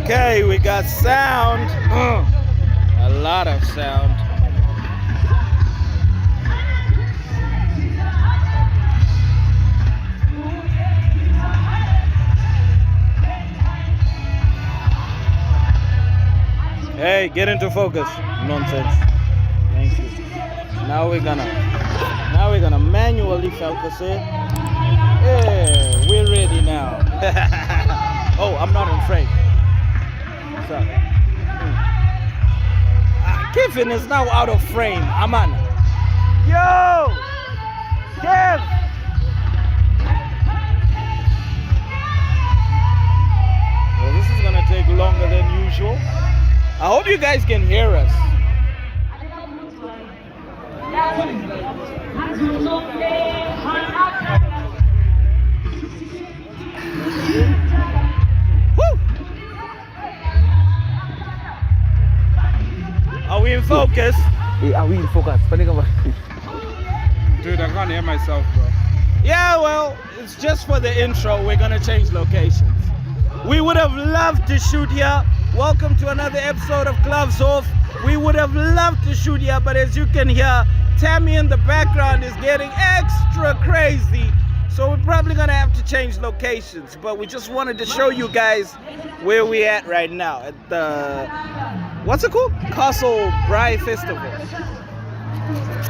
Okay, we got sound. A lot of sound. Hey, get into focus. Nonsense. Thank you. Now we're gonna manually focus it. Yeah, we're ready now. Oh, I'm not in frame. Sorry. Kevin is now out of frame. Aman. Yo! Kev! Well, this is gonna take longer than usual. I hope you guys can hear us. Woo! Are we in focus? Are we in focus? Dude, I can't hear myself, bro. Yeah, well, it's just for the intro. We're gonna change locations. We would have loved to shoot here. Welcome to another episode of Gloves Off. We would have loved to shoot here, but as you can hear, Tammy in the background is getting extra crazy. So we're probably gonna have to change locations, but we just wanted to show you guys where we're at right now at the, what's it called? Castle Braai Festival.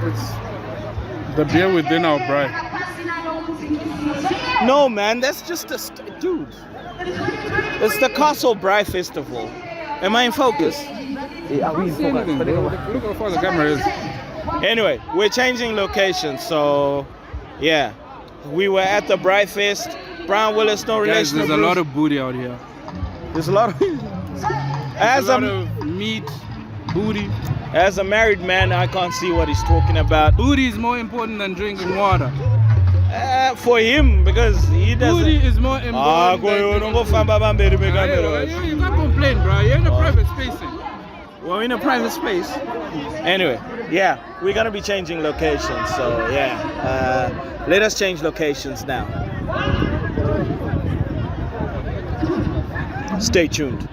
It's the beer within our braai. No, man, that's just a, dude. It's the Castle Braai Festival. Am I in focus? Are we in focus? Look how far the camera is. Anyway, we're changing locations, so yeah. We were at the Braai Fest. Brian Willis, no Guys, relation. there's a lot of booty out here. There's a lot of There's a lot of meat, booty. As a married man, I can't see what he's talking about. Booty is more important than drinking water. For him, because he doesn't. Booty is more important you can't complain, bro. You're in a private space. We're in a private space. Anyway, yeah, we're gonna be changing locations, so yeah. Let us change locations now. Stay tuned.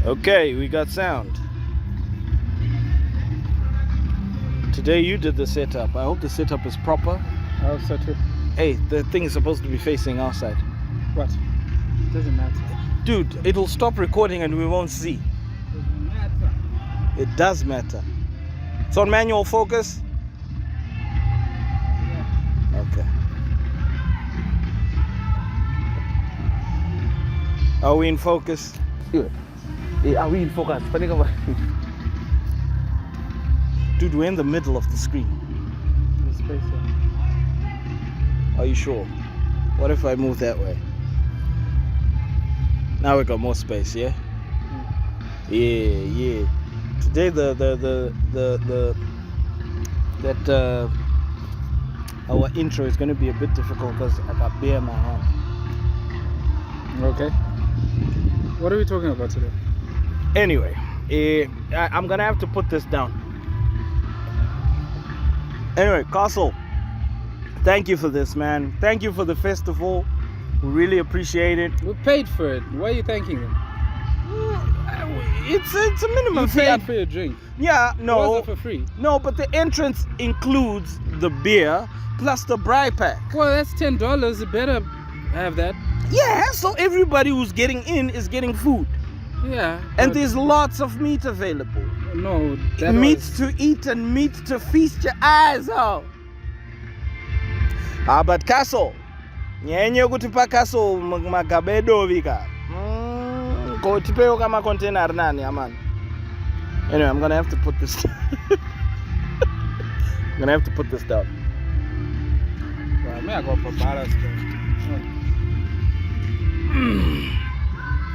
Okay, we got sound. Today you did the setup. I hope the setup is proper. I'll set it. Hey, the thing is supposed to be facing our side. What? Doesn't matter. Dude, it'll stop recording and we won't see. Doesn't matter. It does matter. It's on manual focus? Okay. Are we in focus? Are we in focus? Dude, we're in the middle of the screen. The space there. Are you sure? What if I move that way? Now we got more space, yeah? Yeah. Today our intro is gonna be a bit difficult because I got beer in my hand. Okay. What are we talking about today? Anyway, I'm gonna have to put this down. Anyway, Castle, thank you for this, man. Thank you for the festival. We really appreciate it. We paid for it. Why are you thanking them? It's a minimum You fee. paid for your drink. Yeah, It no. wasn't for free. No, but the entrance includes the beer plus the braai pack. Well, that's $10. You better have that. Yeah, so everybody who's getting in is getting food. Yeah. And but there's lots of meat available. no, that Meat was, to eat and meat to feast your eyes on. But Castle, nyenye kuti pa Castle magabedo vika. Ko tipeo kama container nani aman. Anyway, I'm gonna have to put this I'm gonna have to put this down. well, me I go for ballast.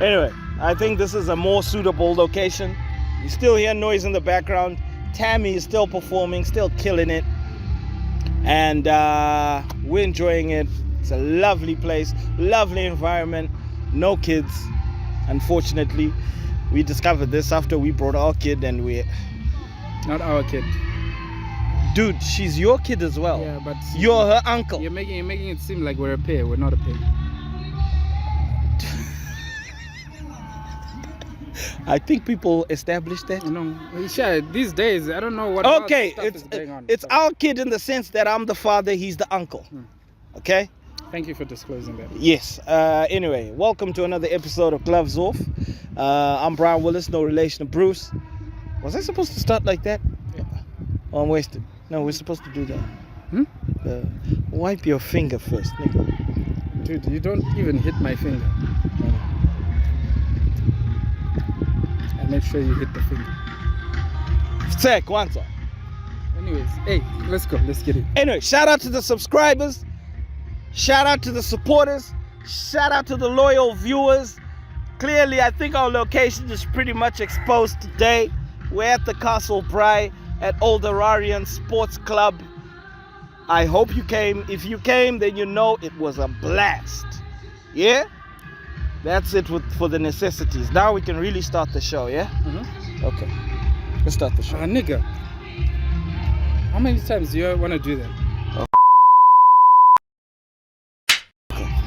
Anyway, I think this is a more suitable location. You still hear noise in the background. Tammy is still performing, still killing it. And we're enjoying it. It's a lovely place, lovely environment, no kids. Unfortunately, we discovered this after we brought our kid and we... Not our kid. Dude, she's your kid as well. Yeah, but You're her uncle. You're making it seem like we're a pair. We're not a pair. I think people established that. No, sure. These days, I don't know what. Okay, stuff is going on. it's our kid in the sense that I'm the father, he's the uncle. Okay. Thank you for disclosing that. Yes. Anyway, welcome to another episode of Gloves Off. I'm Brian Willis, no relation to Bruce. Was I supposed to start like that? Yeah. Oh, I'm wasted. No, we're supposed to do that. Wipe your finger first, nigga. Dude, you don't even hit my finger. And make sure you hit the finger. Check, once. Anyways, hey, let's go. Let's get it. Anyway, shout out to the subscribers. Shout out to the supporters. Shout out to the loyal viewers. Clearly, I think our location is pretty much exposed today. We're at the Castle Braai at Old Hararians Sports Club. I hope you came. If you came, then you know it was a blast. Yeah? That's it for the necessities. Now we can really start the show, yeah? Mm-hmm. Okay. Let's start the show. Nigga. How many times do you want to do that?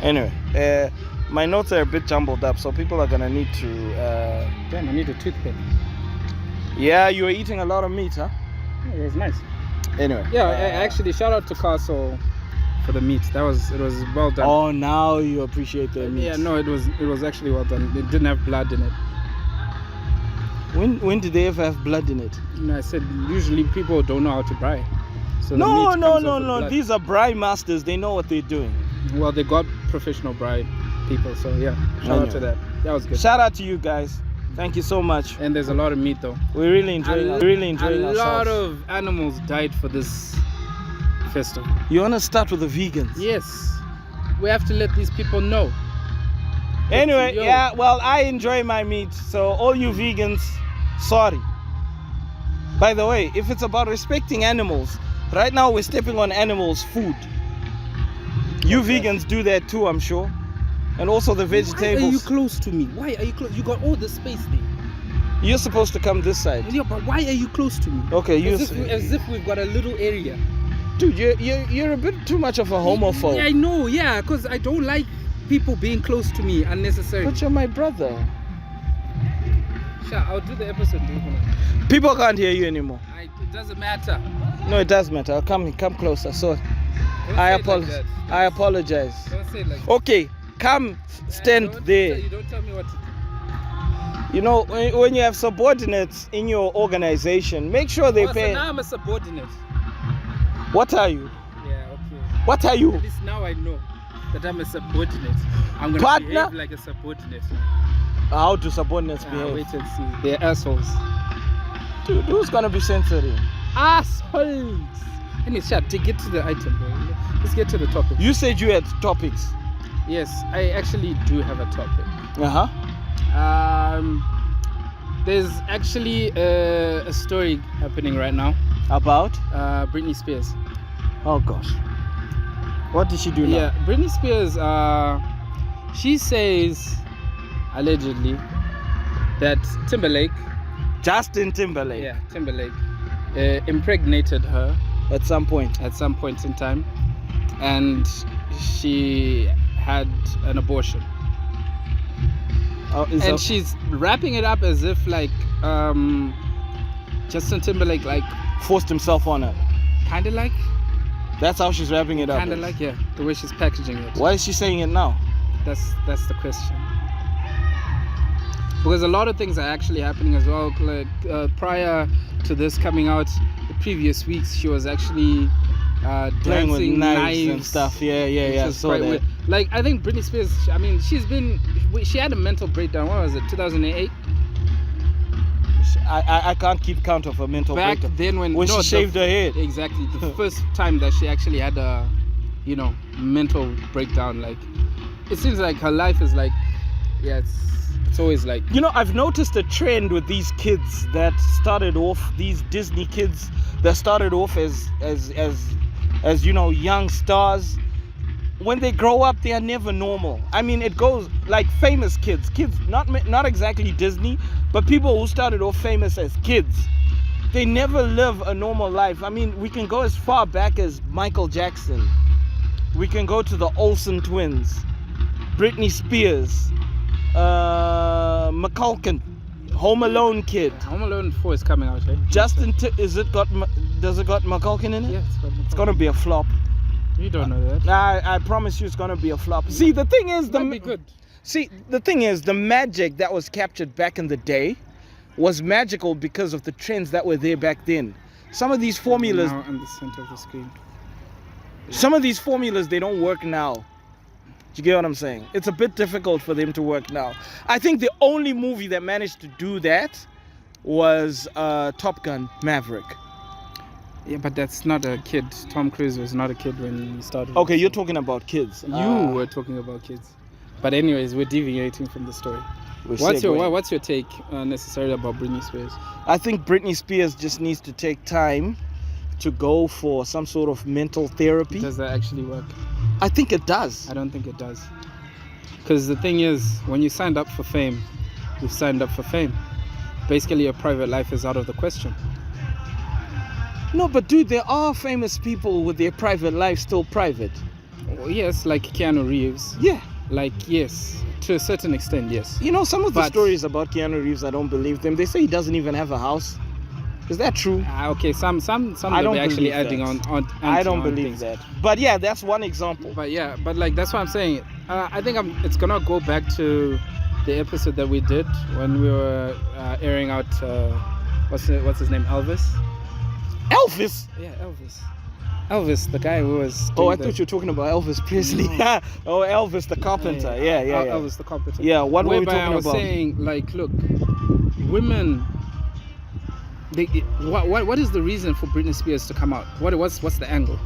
Anyway, my notes are a bit jumbled up, so people are gonna need to. Damn, I need a toothpick. Yeah, you were eating a lot of meat, huh? Yeah, it was nice. Anyway. Yeah, actually, shout out to Castle for the meat. It was well done. Oh, now you appreciate the meat. Yeah, no, it was actually well done. It didn't have blood in it. When did they ever have blood in it? I said usually people don't know how to braai. So the No. meat comes off with blood. These are braai masters. They know what they're doing. Well, they got professional braai people, so yeah. Shout out to that. That was good. Shout out to you guys. Thank you so much. And there's a lot of meat though. We're really enjoying. A ourselves. lot of animals died for this festival. You wanna start with the vegans? Yes, we have to let these people know. Anyway, Yo. yeah. Well, I enjoy my meat, so all you vegans, sorry. By the way, if it's about respecting animals, right now we're stepping on animals' food. You vegans do that too, I'm sure. And also the vegetables. Why are you close to me? Why are you close? You got all the space there. You're supposed to come this side. Yeah, but why are you close to me? Okay, As if we've got a little area. Dude, you're a bit too much of a homophobe. Yeah, I know, yeah, because I don't like people being close to me unnecessarily. But you're my brother. Sure, I'll do the episode. People can't hear you anymore. It doesn't matter. No, it does matter. Come closer. So Don't I say it like apologize. that. I apologize. Don't say it like that. Okay, come stand there. You don't tell me what to do. You know, when you have subordinates in your organization, make sure they pay. So now I'm a subordinate. What are you? Yeah, okay. What are you? At least now I know that I'm a subordinate. I'm gonna Partner? behave like a subordinate. How do subordinates behave? Wait and see. They're assholes. Dude, who's gonna be censoring? Assholes! Anyway, chat, to get to the item, bro. Let's get to the topic. You said you had topics. Yes, I actually do have a topic. There's actually a story happening right now. About? Britney Spears. Oh gosh. What did she do now? Yeah, Britney Spears, she says, allegedly, that Timberlake, Justin Timberlake. yeah, Timberlake, impregnated her At some point. in time, and she had an abortion. And she's wrapping it up as if like Justin Timberlake like forced himself on her. kind of like That's how she's wrapping it up. kind of like, yeah, the way she's packaging it. Why is she saying it now? That's the question. Because a lot of things are actually happening as well. Like prior to this coming out, the previous weeks she was actually Playing with dancing knives and stuff. Yeah. Which So quite that. weird. Like I think Britney Spears, I mean, she had a mental breakdown. What was it? 2008. I can't keep count of her mental Back breakdown. then when she shaved her head. Exactly, the first time that she actually had a, mental breakdown. Like it seems like her life is like, yeah, it's always like. You know, I've noticed a trend with these kids that started off, these Disney kids that started off as young stars. When they grow up, they are never normal. I mean, it goes like famous kids, not exactly Disney, but people who started off famous as kids. they never live a normal life. I mean, we can go as far back as Michael Jackson. We can go to the Olsen twins, Britney Spears, McCulkin, Home Alone kid. Home Alone 4 is coming out, eh? Does it got McCulkin in it? Yeah, It's gonna be a flop. You don't know that. I promise you, it's gonna be a flop. See, the thing is, Might be good. See, the thing is, the magic that was captured back in the day was magical because of the trends that were there back then. Some of these formulas, Now in the center of the screen. they don't work now. Do you get what I'm saying? It's a bit difficult for them to work now. I think the only movie that managed to do that was Top Gun Maverick. Yeah, but that's not a kid. Tom Cruise was not a kid when he started. Okay, you're talking about kids. You were talking about kids. But anyways, we're deviating from the story. What's your take necessarily about Britney Spears? I think Britney Spears just needs to take time to go for some sort of mental therapy. Does that actually work? I think it does. I don't think it does. Because the thing is, when you signed up for fame, you've signed up for fame. Basically, your private life is out of the question. No, but dude, there are famous people with their private life still private. Oh, yes, like Keanu Reeves. Yeah. Like, yes, to a certain extent, yes. You know, some of the stories about Keanu Reeves, I don't believe them. They say he doesn't even have a house. Is that true? Okay, some I don't they're actually believe adding that. on I don't on believe things. that. But yeah, that's one example. But yeah, but like that's what I'm saying. I think it's gonna go back to the episode that we did when we were airing out what's his name, Elvis. Elvis? Yeah, Elvis, the guy who was. Oh, I thought you were talking about Elvis Presley. No. Oh, Elvis the carpenter. Yeah. Elvis the carpenter. Yeah, what were we Whereby talking I was about? saying, like, look, women. What is the reason for Britney Spears to come out? What's the angle?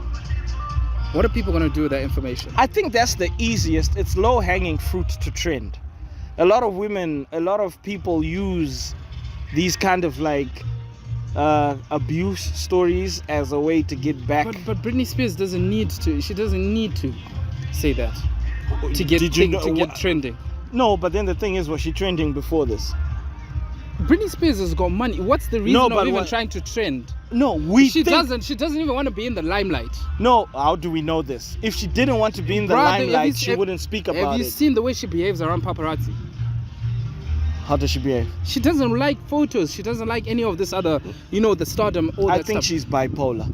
What are people gonna do with that information? I think that's the easiest. It's low-hanging fruit to trend. A lot of people use these kind of like abuse stories as a way to get back. But Britney Spears doesn't need to. She doesn't need to say that to get trending. No, but then the thing is, was she trending before this? Britney Spears has got money. What's the reason of even trying to trend? No, She doesn't even want to be in the limelight. No, how do we know this? If she didn't want to be in the limelight, she wouldn't speak about it. Have you seen the way she behaves around paparazzi? How does she behave? She doesn't like photos. She doesn't like any of this other, the stardom. All that I think stuff. she's bipolar.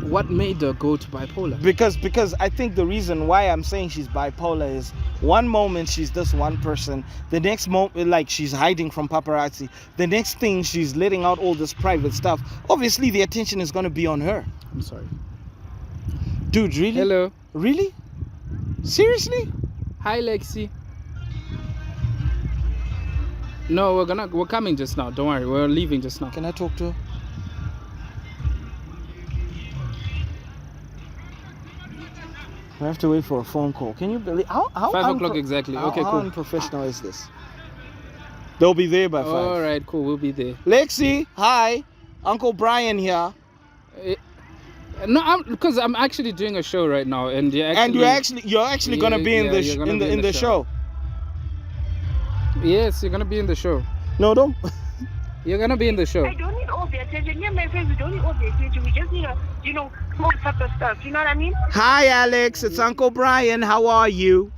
What made her go to bipolar? Because I think the reason why I'm saying she's bipolar is one moment she's this one person, the next moment like she's hiding from paparazzi, the next thing she's letting out all this private stuff. Obviously the attention is going to be on her. I'm sorry. Dude, really? Hello. Really? Seriously? Hi, Lexi. No, we're coming just now. Don't worry, we're leaving just now. Can I talk to her? I have to wait for a phone call. Can you believe how 5 o'clock exactly. Okay, how cool. unprofessional is this? They'll be there by 5. All right, cool. We'll be there. Lexi, hi. Uncle Brian here. No, because I'm actually doing a show right now, and you're actually gonna be in the show. Yes, you're gonna be in the show. No, don't. You're gonna be in the show. I don't need all the attention. Yeah, my friends, we don't need all the attention. We just need small type of stuff. You know what I mean? Hi, Alex. It's Uncle Brian. How are you?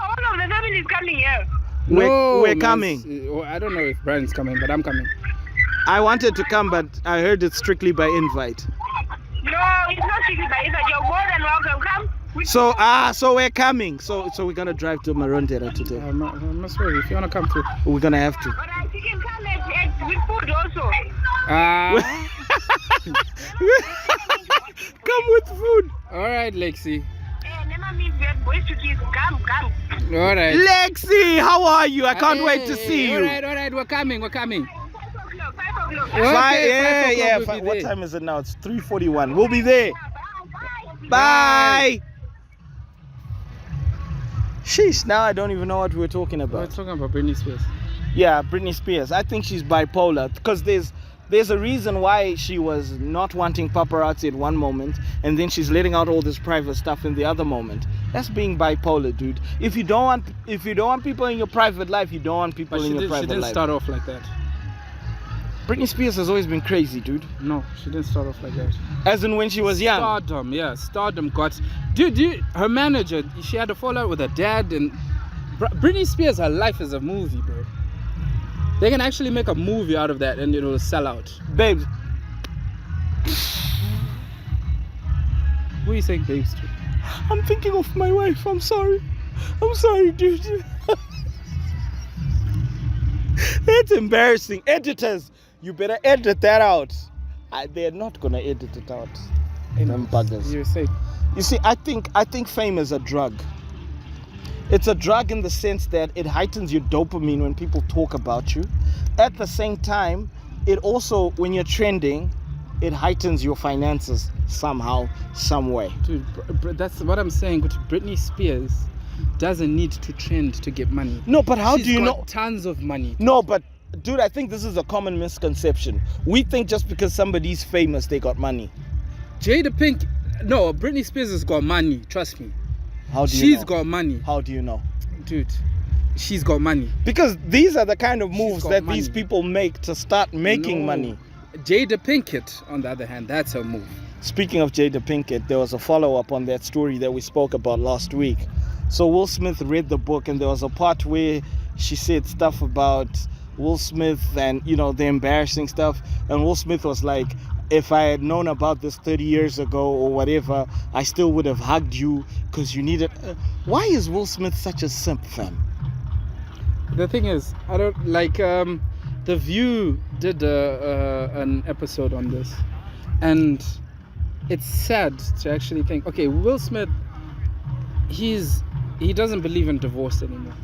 All of the family is coming here. We're coming. I don't know if Brian's coming, but I'm coming. I wanted to come, but I heard it's strictly by invite. No, it's not strictly by invite. You're more than welcome. Come. So we're coming. So we're gonna drive to Marondera today. I'm not sure if you wanna come through. We're gonna have to. But you can come with food also. Come with food. All right, Lexi. Never meet boys to kiss. Come. All right. Lexi, how are you? I can't wait to see you. All right. We're coming. 5 o'clock. Yeah. We'll What time is it now? It's 3:41. We'll be there. Bye. Sheesh, now I don't even know what we're talking about. We're talking about Britney Spears. Yeah, Britney Spears. I think she's bipolar because there's a reason why she was not wanting paparazzi at one moment and then she's letting out all this private stuff in the other moment. That's being bipolar, dude. If you don't want people in your private life, you don't want people in your private life. She didn't start off like that. Britney Spears has always been crazy, dude. No, she didn't start off like that. As in when she was young. Stardom, yeah, stardom got. Dude, her manager, she had a fallout with her dad, and Britney Spears, her life is a movie, bro. They can actually make a movie out of that, and it'll sell out. Babes. Who are you saying babes to? I'm thinking of my wife. I'm sorry, dude. That's embarrassing. Editors, you better edit that out. They're not gonna edit it out. Them buggers. You say. You see, I think fame is a drug. It's a drug in the sense that it heightens your dopamine when people talk about you. At the same time, it also, when you're trending, it heightens your finances somehow, some way. Dude, that's what I'm saying. Britney Spears doesn't need to trend to get money. No, but how She's do you got know? Tons of money. No, but dude, I think this is a common misconception. We think just because somebody's famous, they got money. Britney Spears has got money. Trust me. How do you She's know? got money. How do you know? Dude, she's got money. Because these are the kind of moves got that money. these people make to start making No. money. Jada Pinkett, on the other hand, that's her move. Speaking of Jada Pinkett, there was a follow-up on that story that we spoke about last week. So Will Smith read the book, and there was a part where she said stuff about Will Smith and, the embarrassing stuff. And Will Smith was like, if I had known about this 30 years ago or whatever, I still would have hugged you because you needed... Why is Will Smith such a simp, fam? The thing is, I don't like... The View did an episode on this, and it's sad to actually think, okay, Will Smith, he doesn't believe in divorce anymore.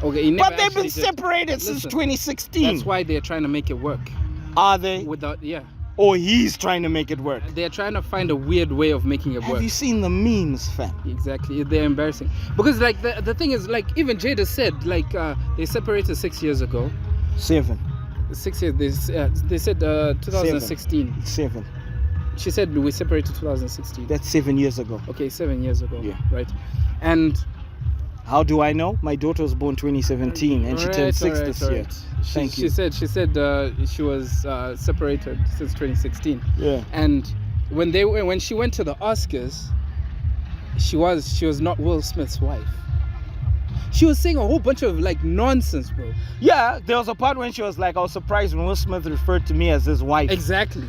Okay, he never But they've been actually did. separated since Listen, 2016. That's why they're trying to make it work. Are they? Yeah. Or he's trying to make it work? They're trying to find a weird way of making it Have work. you seen the memes, fam? Exactly, they're embarrassing. Because like the thing is, like even Jada said, like they separated 6 years ago. 7. 6 years. They said 2016. 7. She said we separated 2016. That's 7 years ago. Okay, 7 years ago. Yeah. Right. And how do I know? My daughter was born 2017 and she turned 6 this year. Thank you. She said she was separated since 2016. Yeah. And when she went to the Oscars, she was not Will Smith's wife. She was saying a whole bunch of like nonsense, bro. Yeah, there was a part when she was like, I was surprised when Will Smith referred to me as his wife. Exactly.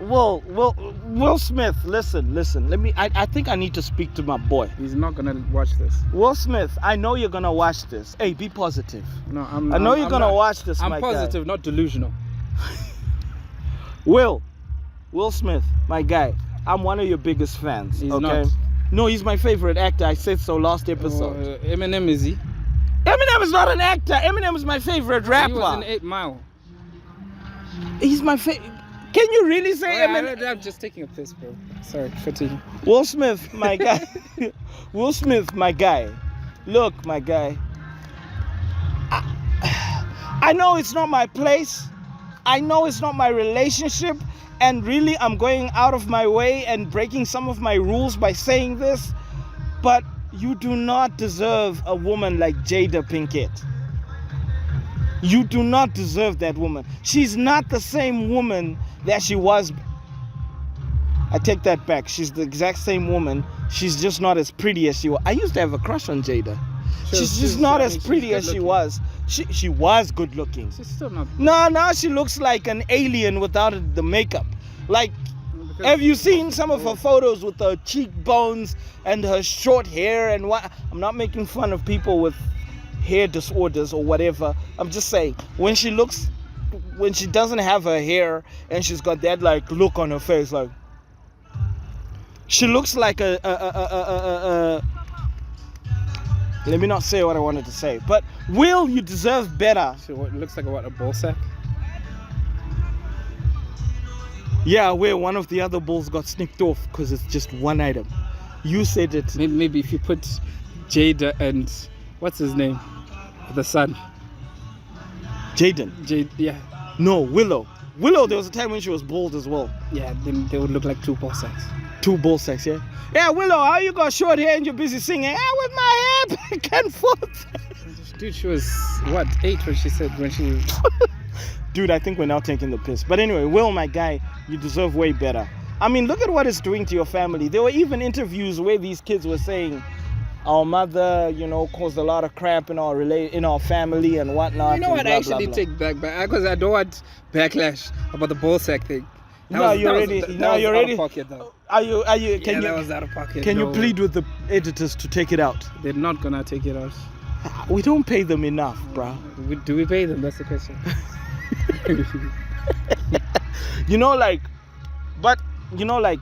Will Smith, listen. I think I need to speak to my boy. He's not gonna watch this. Will Smith, I know you're gonna watch this. Hey, be positive. No, I know you're gonna watch this, I'm my positive, not delusional. Will Smith, my guy. I'm one of your biggest fans. He's okay? not. No, he's my favorite actor. I said so last episode. Eminem, is he? Eminem is not an actor. Eminem is my favorite rapper. He was in 8 Mile. He's my favorite. Can you really say Eminem? I'm just taking a piss, bro. Sorry, continue. Will Smith, my guy. Will Smith, my guy. Look, my guy. I know it's not my place. I know it's not my relationship. And really, I'm going out of my way and breaking some of my rules by saying this. But you do not deserve a woman like Jada Pinkett. You do not deserve that woman. She's not the same woman that she was. I take that back. She's the exact same woman. She's just not as pretty as she was. I used to have a crush on Jada. She's just not as pretty as she was. She was good looking. She's still not. No, now she looks like an alien without the makeup. Like, have you seen some of her photos with her cheekbones and her short hair and what? I'm not making fun of people with hair disorders or whatever. I'm just saying, when she doesn't have her hair and she's got that like look on her face, like she looks like a let me not say what I wanted to say, but Will, you deserve better. She looks like a ball sack. Yeah, where one of the other balls got snipped off because it's just one item. You said it. Maybe if you put Jada and what's his name, the son. Jaden. Yeah. No, Willow. Willow, there was a time when she was bald as well. Yeah, then they would look like 2 ball sacks. 2 ball sacks, yeah? Yeah, Willow, how you got short hair and you're busy singing? With my hair back and forth. Dude, she was, 8 when she said, when she... dude, I think we're now taking the piss. But anyway, Will, my guy, you deserve way better. I mean, look at what it's doing to your family. There were even interviews where these kids were saying, our mother, caused a lot of crap in our family and whatnot. You know what? Blah, I actually blah, blah. take back because I don't want backlash about the ball sack thing. That was out of pocket, though. Are you? That was out of pocket. Can you plead with the editors to take it out? They're not gonna take it out. We don't pay them enough, bro. Do we pay them? That's the question.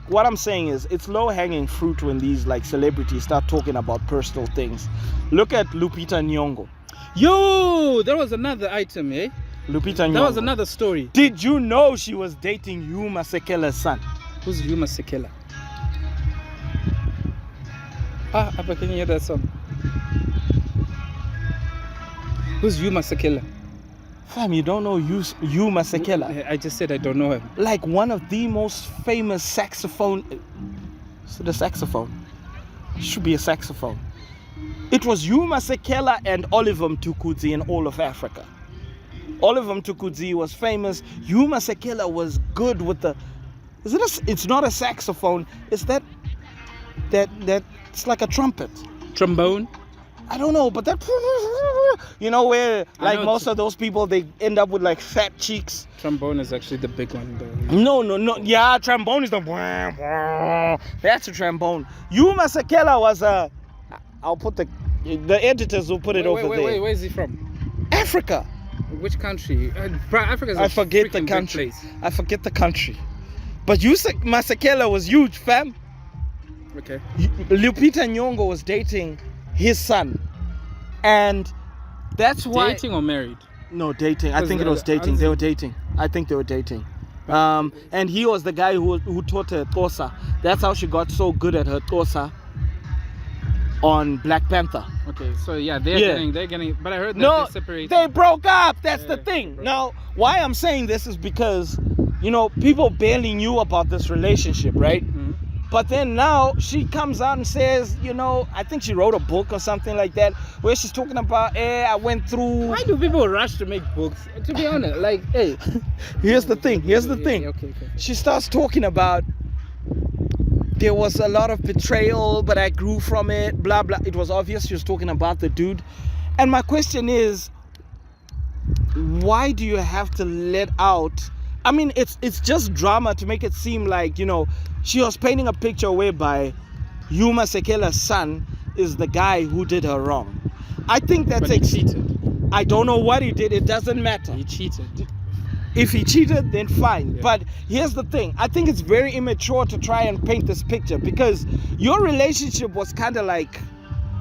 What I'm saying is it's low-hanging fruit when these like celebrities start talking about personal things. Look at Lupita Nyong'o. Yo, there was another item, eh? Lupita Nyong'o. That was another story. Did you know she was dating Hugh Masekela's son? Who's Hugh Masekela? Abba, can you hear that song? Who's Hugh Masekela? Fam, you don't know Hugh Masekela? I just said I don't know him. Like one of the most famous saxophone. Is it a saxophone? Should be a saxophone. It was Hugh Masekela and Oliver Mtukudzi in all of Africa. Oliver Mtukudzi was famous. Hugh Masekela was good with the. It's not a saxophone. It's that. It's like a trumpet. Trombone. I don't know, but that. Where like most of those people they end up with like fat cheeks. Trombone is actually the big one, though. No. Yeah, trombone is the. That's a trombone. Hugh Masekela was a. I'll put the editors will put it over there. Wait, where is he from? Africa. Which country? Africa's I forget the country. I forget the country. But Masekela was huge, fam. Okay. Lupita Nyong'o was dating his son, and that's why. Dating or married? No, dating. I think it was dating. They were dating. I think they were dating. And he was the guy who taught her Xhosa. That's how she got so good at her Xhosa on Black Panther. Okay, so yeah, they're getting, but I heard that they separated. They broke up. That's the thing. Now, why I'm saying this is because, people barely knew about this relationship, right? Mm-hmm. But then now she comes out and says, I think she wrote a book or something like that, where she's talking about, I went through. Why do people rush to make books? To be honest, like, hey. Here's the thing. Okay. She starts talking about, there was a lot of betrayal, but I grew from it, blah, blah. It was obvious she was talking about the dude. And my question is, why do you have to let out... I mean, it's just drama to make it seem like, she was painting a picture whereby Hugh Masekela's son is the guy who did her wrong. I think that's... But he cheated. I don't know what he did. It doesn't matter. He cheated. If he cheated, then fine. Yeah. But here's the thing. I think it's very immature to try and paint this picture because your relationship was kind of like,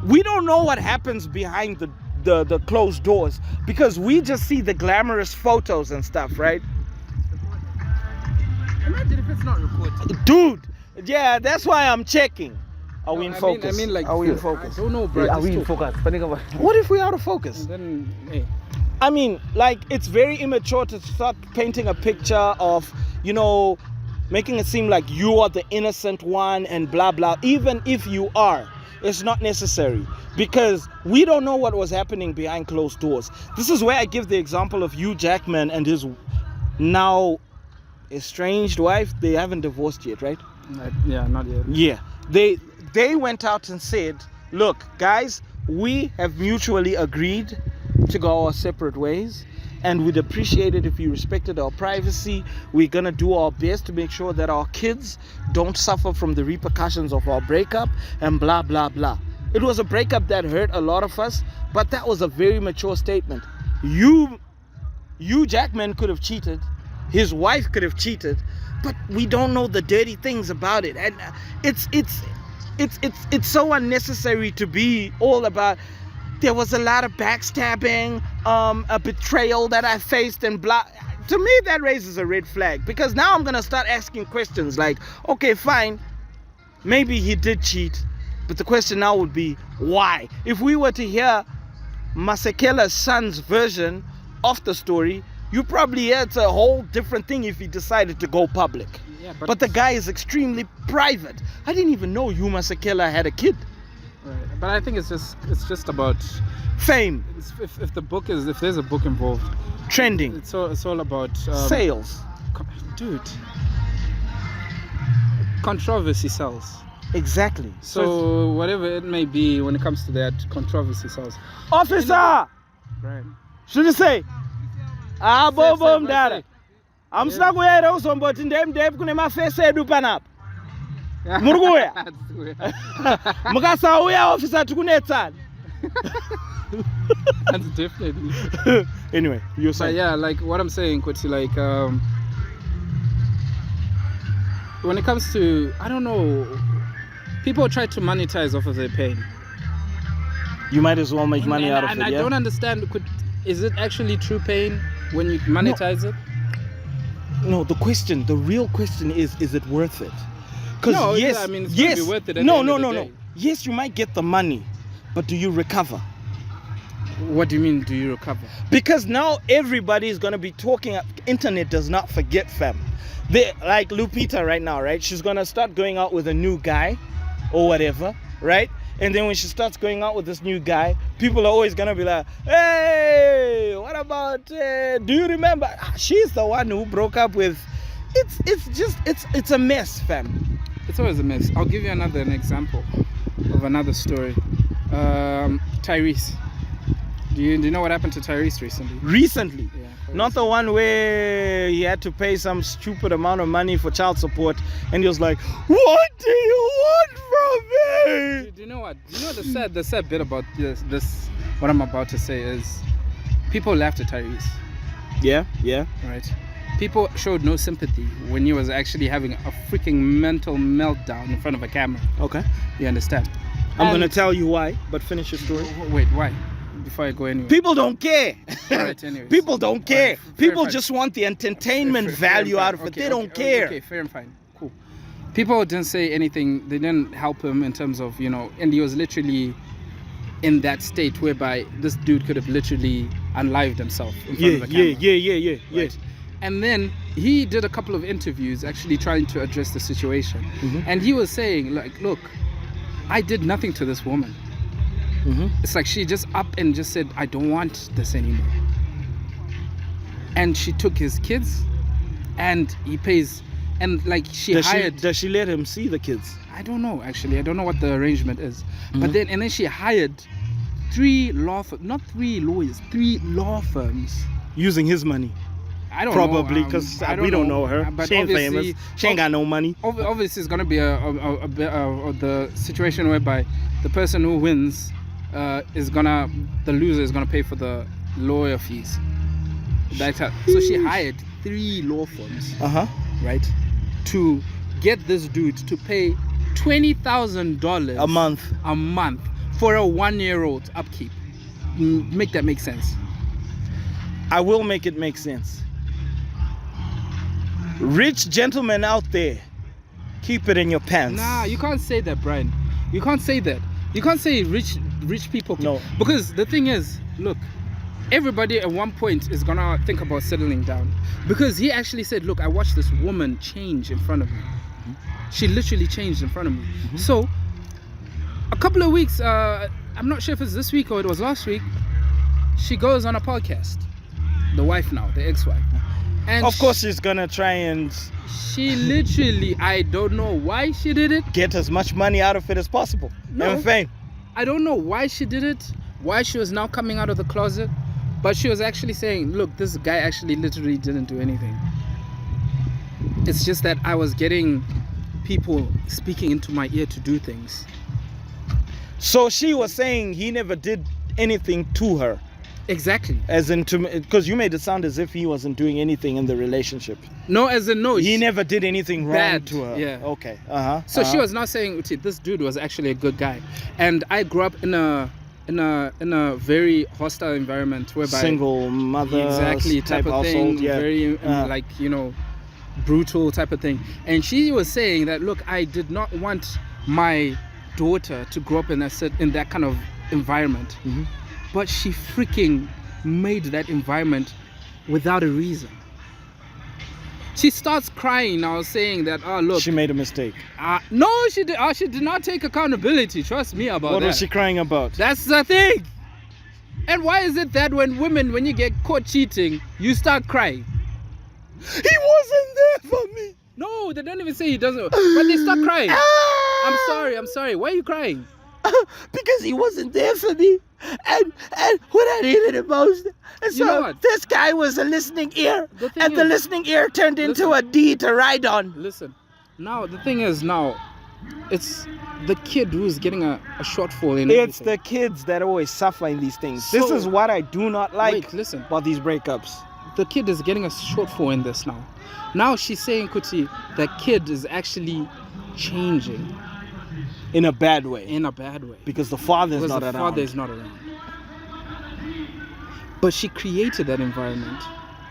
we don't know what happens behind the closed doors because we just see the glamorous photos and stuff, right? Imagine if it's not recorded. Dude, yeah, that's why I'm checking. Are we in focus? I mean, like, are we in focus? I don't know, bro. Are we in focus? What if we're out of focus? Then, hey. I mean, like, it's very immature to start painting a picture of, making it seem like you are the innocent one and blah, blah. Even if you are, it's not necessary because we don't know what was happening behind closed doors. This is where I give the example of Hugh Jackman and his now estranged wife. They haven't divorced yet, right? Not yet. Yeah. They went out and said, look, guys, we have mutually agreed to go our separate ways and we'd appreciate it if you respected our privacy. We're gonna do our best to make sure that our kids don't suffer from the repercussions of our breakup and blah blah blah. It was a breakup that hurt a lot of us, but that was a very mature statement. Hugh Jackman could have cheated, his wife could have cheated, but we don't know the dirty things about it, and it's so unnecessary to be all about. There was a lot of backstabbing, a betrayal that I faced and blah. To me, that raises a red flag because now I'm going to start asking questions like, okay, fine, maybe he did cheat, but the question now would be, why? If we were to hear Masekela's son's version of the story, you probably hear it's a whole different thing if he decided to go public. Yeah, but the guy is extremely private. I didn't even know Hugh Masekela had a kid. Right. But I think it's just about Fame, if there's a book involved, trending, it's all about sales. Dude. Controversy sells. Exactly. So whatever it may be, when it comes to that, controversy sells. Officer, Right. should you say? Ah, Say, boom, say, dada. I'm stuck with it also, but in them, my face said, "Dupanap." Muruguya. Mukasa, we are officer to Kunetsan. That's definitely. Anyway, you're But saying. yeah, like what I'm saying, Kutsi, like when it comes to, I don't know, people try to monetize off of their pain. You might as well make money out of and it, I yeah? don't understand, is it actually true pain when you monetize it? No, the real question is it worth it? Because No, yes, I mean, it's yes, gonna be worth it at no, the end no, of the no, day. no. Yes, you might get the money, but do you recover? What do you mean, do you recover? Because now everybody is gonna be talking. Internet does not forget, fam. They like Lupita right now, right? She's gonna start going out with a new guy, or whatever, right? And then when she starts going out with this new guy, people are always gonna be like, "Hey, what about? Do you remember? She's the one who broke up with." It's a mess, fam. It's always a mess. I'll give you an example of another story. Tyrese. Do you know what happened to Tyrese recently? Recently. Yeah. Not the one where he had to pay some stupid amount of money for child support, and he was like, "What do you want from me?" Do you know what? Do you know the sad bit about this? What I'm about to say is, people laughed at Tyrese, Yeah. right? People showed no sympathy when he was actually having a freaking mental meltdown in front of a camera. Okay. You understand? I'm And- gonna tell you why, but finish your story. Wait, why? Before I go anywhere. People don't care. Alright, anyways. People don't care. Alright, fair People and fine. just want the entertainment Fair and value fine. out of it. Okay, They don't okay, care. Okay, fair and fine. Cool. People didn't say anything. They didn't help him in terms of, and he was literally in that state whereby this dude could have literally unlived himself in front of a camera. Yeah. Right? And then he did a couple of interviews actually trying to address the situation. Mhm. And he was saying, like, look, I did nothing to this woman. Mm-hmm. It's like she just up and just said, I don't want this anymore. And she took his kids and he pays, and like Does she let him see the kids? I don't know actually. I don't know what the arrangement is. Mm-hmm. But then she hired three law firms. Using his money. I don't Probably, know. because I we don't know her. But She ain't obviously- famous. She ain't got no money. Obviously, it's gonna be a bit of the situation whereby the person who wins the loser is gonna pay for the lawyer fees. So she hired 3 law firms, Uh-huh. right, to get this dude to pay $20,000 A month. for a 1-year-old upkeep. Make that make sense. I will make it make sense. Rich gentlemen out there, keep it in your pants. Nah, you can't say that, Brian. You can't say that. You can't say rich people. No. Because the thing is, look, everybody at one point is gonna think about settling down. Because he actually said, look, I watched this woman change in front of me. She literally changed in front of me. So, a couple of weeks, I'm not sure if it's this week or it was last week, she goes on a podcast. The wife now, the ex-wife. And Of course she's gonna try and she literally, I don't know why she did it. get as much money out of it as possible. No. And fame. I don't know why she did it, why she was now coming out of the closet, but she was actually saying, look, this guy actually literally didn't do anything. It's just that I was getting people speaking into my ear to do things. So she was saying he never did anything to her. Exactly. As in, because you made it sound as if he wasn't doing anything in the relationship. No, as in no. He never did anything wrong Bad, to her. yeah. Okay. Uh-huh. So she was now saying, "Uti, this dude was actually a good guy," and I grew up in a very hostile environment whereby single mother exactly type of household. thing, Yeah. very like brutal type of thing. And she was saying that, look, I did not want my daughter to grow up in that kind of environment. Mm-hmm. But she freaking made that environment without a reason. She starts crying now, saying that, oh look, She made a mistake. no, she did not take accountability. Trust me about What that. was she crying about? That's the thing. And why is it that when you get caught cheating, you start crying? He wasn't there for me. No, they don't even say he doesn't, but they start crying. I'm sorry. Why are you crying? Because he wasn't there for me. And when I needed it most. And so You know what? this guy was a listening ear. The thing And the is- listening ear turned into a D to ride on. Listen, now the thing is it's the kid who's getting a shortfall in It's everything. the kids that always suffer in these things. This So- is what I do not like Wait, listen. about these breakups. The kid is getting a shortfall in this now. Now she's saying, Kuti, that kid is actually changing In a bad way. in a bad way. Because the father's Because not the around. father is not around. But she created that environment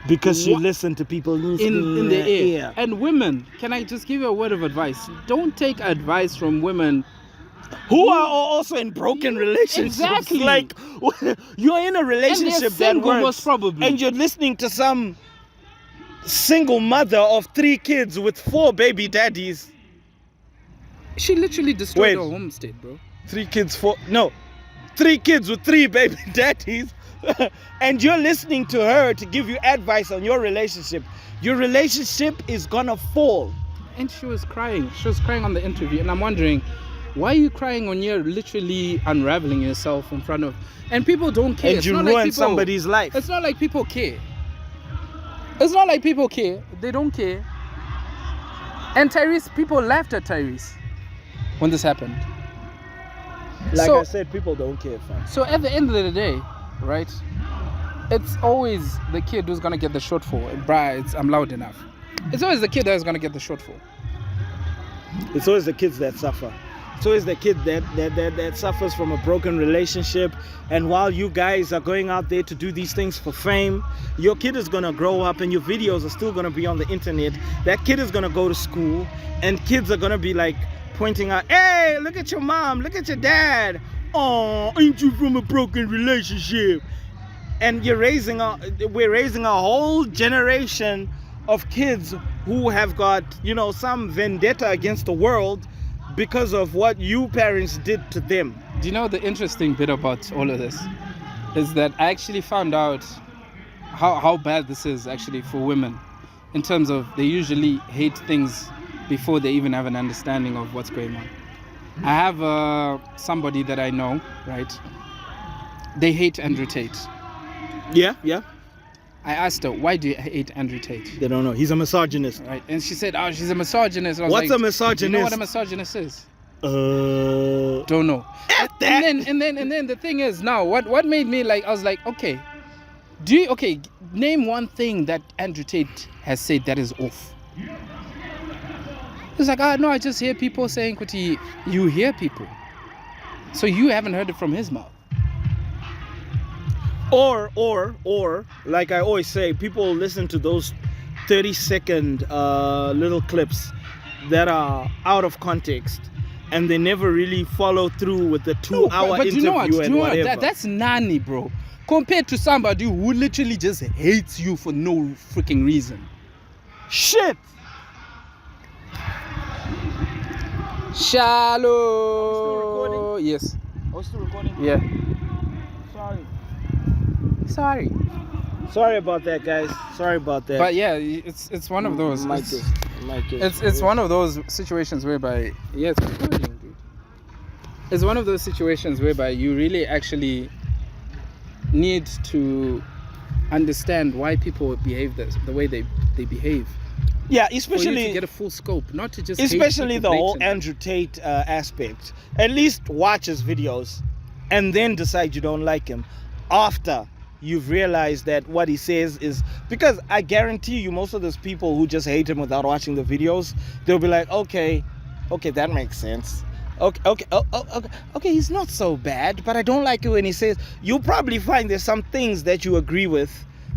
Because she What- listened to people in the ear. And women, can I just give you a word of advice? Don't take advice from women. Who are also in broken relationships. Exactly. Like, you're in a relationship that single, works. most probably. And you're listening to some single mother of 3 kids with 4 baby daddies. She literally destroyed Wait. her homestead, bro. 3 kids with 3 baby daddies. And you're listening to her to give you advice on your relationship. Your relationship is gonna fall. And she was crying. She was crying on the interview. And I'm wondering, why are you crying when you're literally unraveling yourself in front of... And people don't care. And It's you not ruin like people, somebody's life. It's not like people care. It's not like people care. They don't care. And Tyrese, people laughed at Tyrese when this happened. Like So- I said, people don't care, fam. So at the end of the day, right, it's always the kid who's gonna get the shortfall. I'm loud enough. It's always the kid that's gonna get the shortfall. It's always the kids that suffer. It's always the kid that suffers from a broken relationship. And while you guys are going out there to do these things for fame, your kid is gonna grow up and your videos are still gonna be on the internet. That kid is gonna go to school and kids are gonna be like pointing out, hey, look at your mom, look at your dad. Oh, ain't you from a broken relationship? And we're raising a whole generation of kids who have got, some vendetta against the world because of what you parents did to them. Do you know the interesting bit about all of this? Is that I actually found out how bad this is actually for women, in terms of they usually hate things before they even have an understanding of what's going on. I have somebody that I know, right? They hate Andrew Tate. Yeah. I asked her, why do you hate Andrew Tate? They don't know. He's a misogynist. Right? And she said, oh, she's a misogynist. I was What's like, a misogynist? You know what a misogynist is? Don't Don't know. F that. And then the thing is, now what made me I was like, okay, name one thing that Andrew Tate has said that is off. It's like, no, I just hear people saying, Kuti, you hear people. So you haven't heard it from his mouth. Or, like I always say, people listen to those 30-second little clips that are out of context, and they never really follow through with the 2-hour but interview you know what? and whatever. That's nanny, bro. Compared to somebody who literally just hates you for no freaking reason. Shit! Shallow. Yes. Are we still recording? Yeah. Sorry. Sorry. Sorry about that, guys. Sorry about that. But yeah, it's one of those. It's one of those situations whereby it's recording, dude. It's one of those situations whereby you really actually need to understand why people behave the way they behave. Yeah, For you especially to get a full scope, not to just especially hate the people whole blatantly. Andrew Tate aspect. At least watch his videos and then decide you don't like him after you've realized that what he says is, because I guarantee you most of those people who just hate him without watching the videos, they'll be like, okay, that makes sense. Okay, he's not so bad, but I don't like it when he says. You'll probably find there's some things that you agree with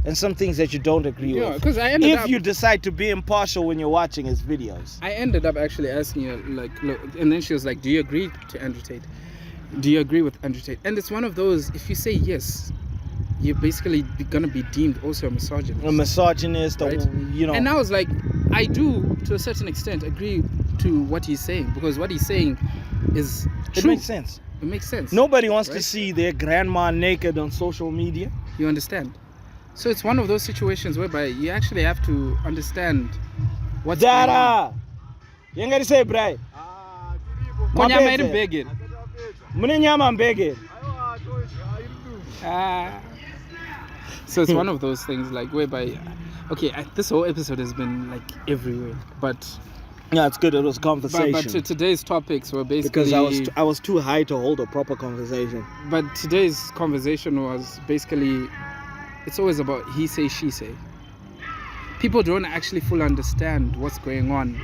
and some things that you don't agree Yeah, with. because I ended If up you decide to be impartial when you're watching his videos. I ended up actually asking her, like, look, and then she was like, do you agree to Andrew Tate? Do you agree with Andrew Tate? And it's one of those, if you say yes, you're basically gonna be deemed also a misogynist. A misogynist, Right. or, And I was like, I do, to a certain extent, agree to what he's saying, because what he's saying is It true. makes sense. It makes sense. Nobody wants to Right? see their grandma naked on social media. You understand? So it's one of those situations whereby you actually have to understand what's going on. Dada! You ain't gotta say, Bray. Konyama iri mbegeni. Mune nyama mbege. So it's one of those things like whereby, okay, this whole episode has been like everywhere, but Yeah, it's good. It was conversation. but today's topics were basically because I was too high to hold a proper conversation. But today's conversation was basically, it's always about he say, she say. People don't actually fully understand what's going on,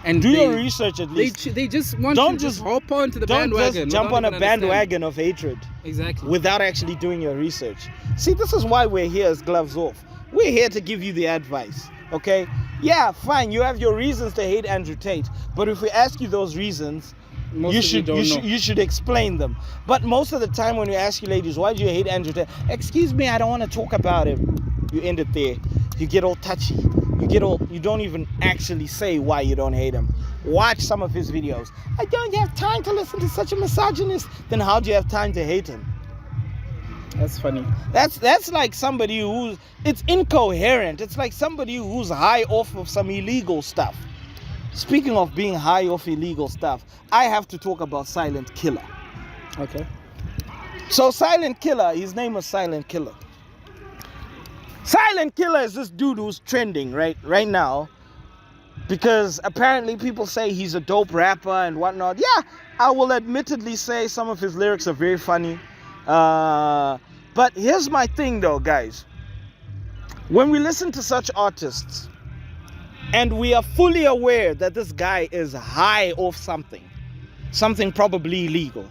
and Do your research at least. they just want Don't to just just- hop onto the Don't bandwagon. just jump on a without even understanding. bandwagon of hatred Exactly. without actually doing your research. See, this is why we're here as Gloves Off. We're here to give you the advice, okay? Yeah, fine, you have your reasons to hate Andrew Tate, but if we ask you those reasons, Most you of should don't you know. should you should explain them. But most of the time when we ask you ladies, why do you hate Andrew Tate? Excuse me, I don't want to talk about him. You end it there. You get all touchy. You don't even actually say why you don't hate him. Watch some of his videos. I don't have time to listen to such a misogynist. Then how do you have time to hate him? That's funny. That's like somebody who's, it's incoherent. It's like somebody who's high off of some illegal stuff. Speaking of being high off illegal stuff, I have to talk about Silent Killer. Okay. So Silent Killer, his name was Silent Killer. Silent Killer is this dude who's trending right now, because apparently people say he's a dope rapper and whatnot. Yeah, I will admittedly say some of his lyrics are very funny. But here's my thing though, guys. When we listen to such artists and we are fully aware that this guy is high off something probably illegal,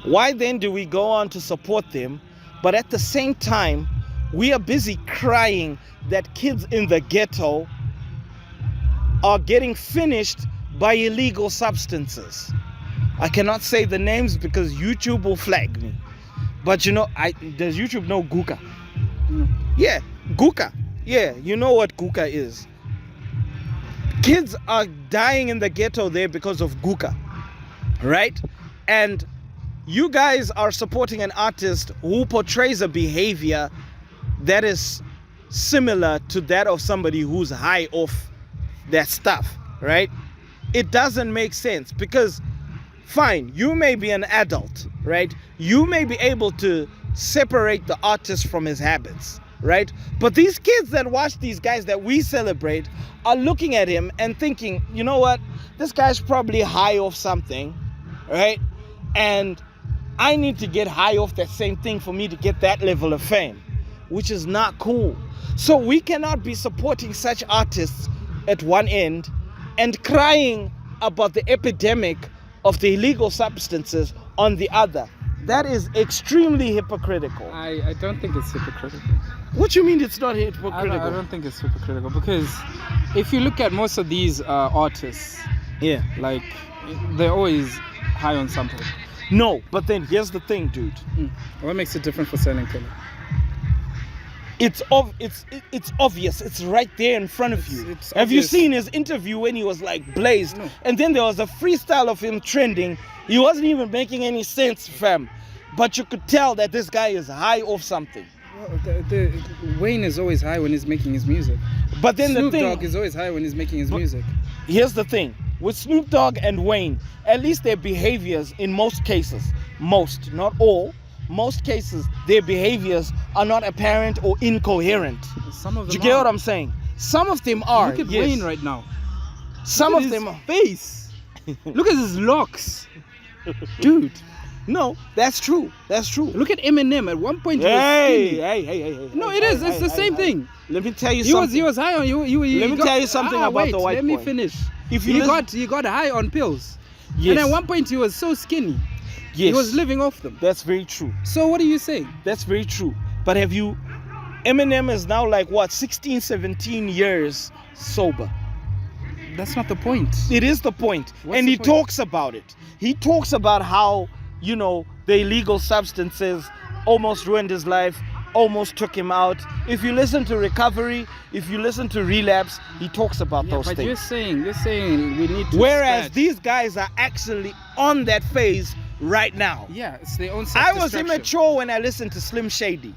why then do we go on to support them, but at the same time we are busy crying that kids in the ghetto are getting finished by illegal substances? I cannot say the names because YouTube will flag me. But you know, does YouTube know Guka? Yeah, Guka. Yeah, you know what Guka is. Kids are dying in the ghetto there because of Guka, right? And you guys are supporting an artist who portrays a behavior that is similar to that of somebody who's high off that stuff, right? It doesn't make sense because, fine, you may be an adult, right? You may be able to separate the artist from his habits, right? But these kids that watch these guys that we celebrate are looking at him and thinking, you know what? This guy's probably high off something, right? And I need to get high off that same thing for me to get that level of fame, which is not cool. So we cannot be supporting such artists at one end and crying about the epidemic of the illegal substances on the other. That is extremely hypocritical. I don't think it's hypocritical. What you mean it's not hypocritical? I don't think it's hypocritical, because if you look at most of these artists, Yeah. like, they're always high on something. No, but then here's the thing, dude. What makes it different for Silent Killer? It's obvious. It's right there in front of you. It's Have you obvious. seen his interview when he was like blazed? No. And then there was a freestyle of him trending. He wasn't even making any sense, fam. But you could tell that this guy is high off something. Well, Wayne is always high when he's making his music. But then Snoop the thing, Dogg is always high when he's making his music. here's the thing. With Snoop Dogg and Wayne, at least their behaviors in most cases, most, not all, most cases, their behaviors are not apparent or incoherent. Some of them Do you get are. what I'm saying? Some of them are. Look at yes. Wayne right now. Some Look of at them his are. face. Look at his locks. Dude, No, that's true. That's true. look at Eminem. At one point he was Hey, skinny. hey. No, hey, it is. hey, It's hey, the hey, same hey. thing. Let me tell you He something. was high on you. Let me tell you something about wait, the white let me boy. finish. If you He got high on pills. Yes. And at one point he was so skinny. Yes. He was living off them. That's very true. So what are you saying? That's very true. But have you... Eminem is now like, what, 16, 17 years sober. That's not the point. It is the point. What's and the he point? talks about it. He talks about how, you know, the illegal substances almost ruined his life. almost took him out. If you listen to Recovery, if you listen to Relapse, he talks about those but things. you're saying we need to. Whereas scratch. these guys are actually on that phase right now. Yeah, it's their own I was self-destruction. immature when I listened to Slim Shady,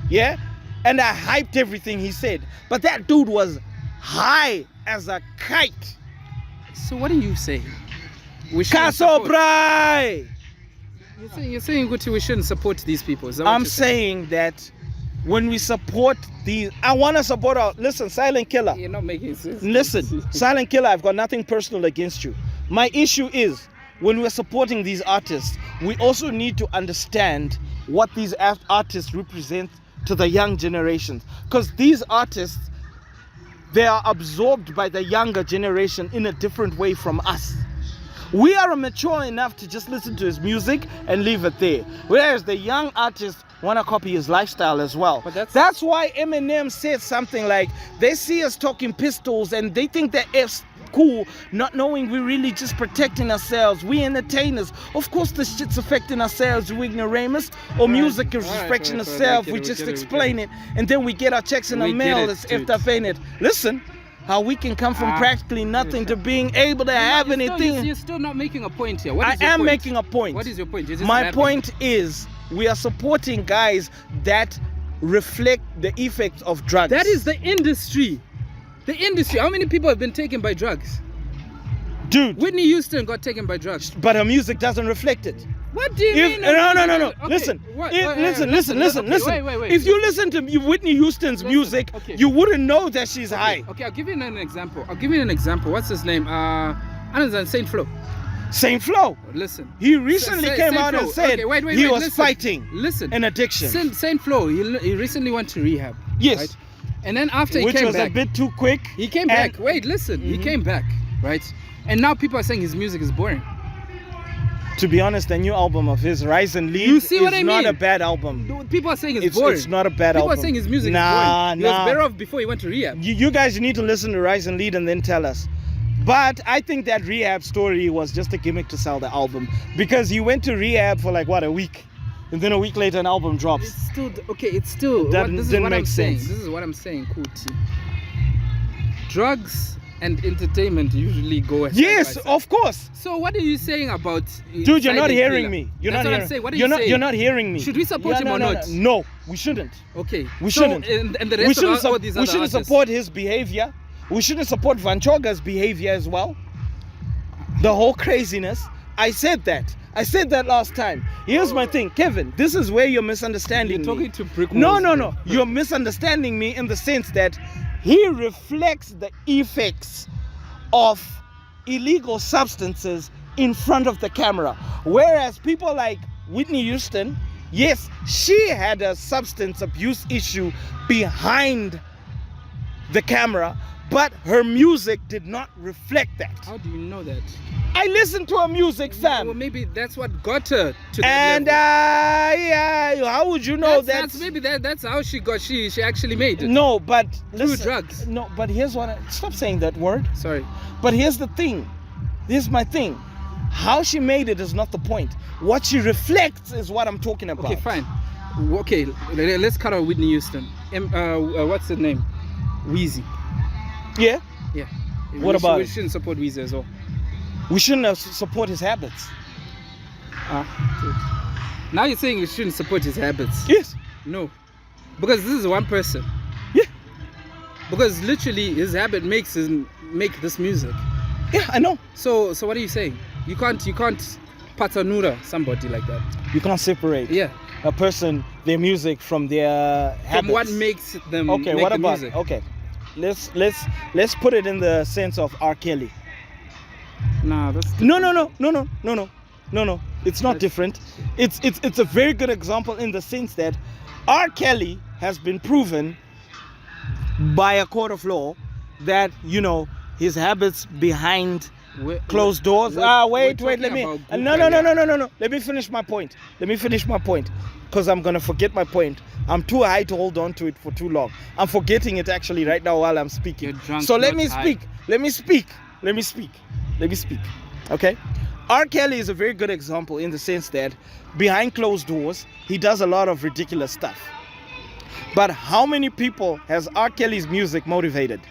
yeah, and I hyped everything he said. But that dude was high as a kite. So what are you saying? We shouldn't Castle support- Braai. You're saying Gucci, we shouldn't support these people. Is that what I'm you're saying? saying that when we support these, I want to support our. Listen, Silent Killer. You're not making sense. Listen, Silent Killer. I've got nothing personal against you. My issue is when we're supporting these artists, we also need to understand what these artists represent to the young generations, because these artists, they are absorbed by the younger generation in a different way from us. We are mature enough to just listen to his music and leave it there, whereas the young artists want to copy his lifestyle as well. But That's why Eminem said something like, they see us talking pistols and they think that F's cool, not knowing we're really just protecting ourselves. We entertainers. Of course the shit's affecting ourselves, we ignoramus, or music is respecting right, ourselves. we We get it, just we get it, explain it, and then we get our checks in the We get mail. it, It's dude. effed up, ain't it? Listen, how we can come from practically nothing to being able to have anything. You're still not making a point here. What I is your am point? making a point. What is your point? You're just My rapping. point is, we are supporting guys that reflect the effects of drugs. That is the industry. The industry. How many people have been taken by drugs? dude. Whitney Houston got taken by drugs. But her music doesn't reflect it. What do you If, mean? no. Okay, Listen. what- If- wait, listen. okay, wait. If you listen to Whitney Houston's Listen, music, okay. you wouldn't know that she's high. Okay, I'll give you an example. What's his name? Anderson Saint Flo. Same flow. Listen. He recently came out and said okay, wait, he was listen. fighting Listen. an addiction. Saint Flo, he recently went to rehab. Yes. Right? And then after he Which came was back, a bit too quick. he came and- back. Wait, listen. He came back, right? And now people are saying his music is boring. To be honest, the new album of his, Rise and Lead, You see is what I not mean? a bad album. People are saying it's boring. It's not a bad People album. are saying his music Nah, is boring. He was nah. better off before he went to rehab. You guys need to listen to Rise and Lead and then tell us. But I think that rehab story was just a gimmick to sell the album, because he went to rehab for like what, a week, and then a week later an album drops. It's still okay. It's still. That This is didn't what I'm make saying. sense. This is what I'm saying, Kuti. Drugs and entertainment usually go. side Yes, by side. of course. So what are you saying about? Dude, you're not Silent hearing Killer? me. You're That's not what hearing. I'm saying. What are you're you not. saying? You're not hearing me. Should we support him no, or no, not? No, we shouldn't. Okay. We So, shouldn't. And the We rest shouldn't, of all these we other shouldn't artists. support his behavior. We shouldn't support Van Choga's behavior as well. The whole craziness. I said that last time. Here's my thing, Kevin. This is where you're misunderstanding You're talking me. to brick No, walls, no, bro. no. You're misunderstanding me in the sense that he reflects the effects of illegal substances in front of the camera. Whereas people like Whitney Houston, yes, she had a substance abuse issue behind the camera, but her music did not reflect that. How do you know that? I listened to her music, Well, fam. maybe that's what got her to that And level. yeah, how would you know That's how she got. She actually made it. No, but listen. drugs. No, but here's what stop saying that word. Sorry. But here's the thing. Here's my thing. How she made it is not the point. What she reflects is what I'm talking about. Okay, fine. Okay, let's cut out Whitney Houston. What's his name? Wheezy. Yeah. Yeah. What about we it? shouldn't support Wheezy as well. We shouldn't have support his habits. Dude. Now you're saying we shouldn't support his habits. Yes. No. Because this is one person. Yeah. Because literally his habit makes him make this music. Yeah, I know. So what are you saying? You can't patanura somebody like that. You can't separate Yeah. a person, their music from their habits. From what makes them Okay, make what the about music. okay. Let's put it in the sense of R. Kelly. Nah, that's No. It's not different. It's a very good example in the sense that R. Kelly has been proven by a court of law that, you know, his habits behind closed doors. Wait, let me. No. Let me finish my point. Because I'm gonna forget my point. I'm too high to hold on to it for too long. I'm forgetting it actually right now while I'm speaking. You're drunk, So let not me high. speak. Let me speak. Okay? R. Kelly is a very good example in the sense that behind closed doors, he does a lot of ridiculous stuff. But how many people has R. Kelly's music motivated?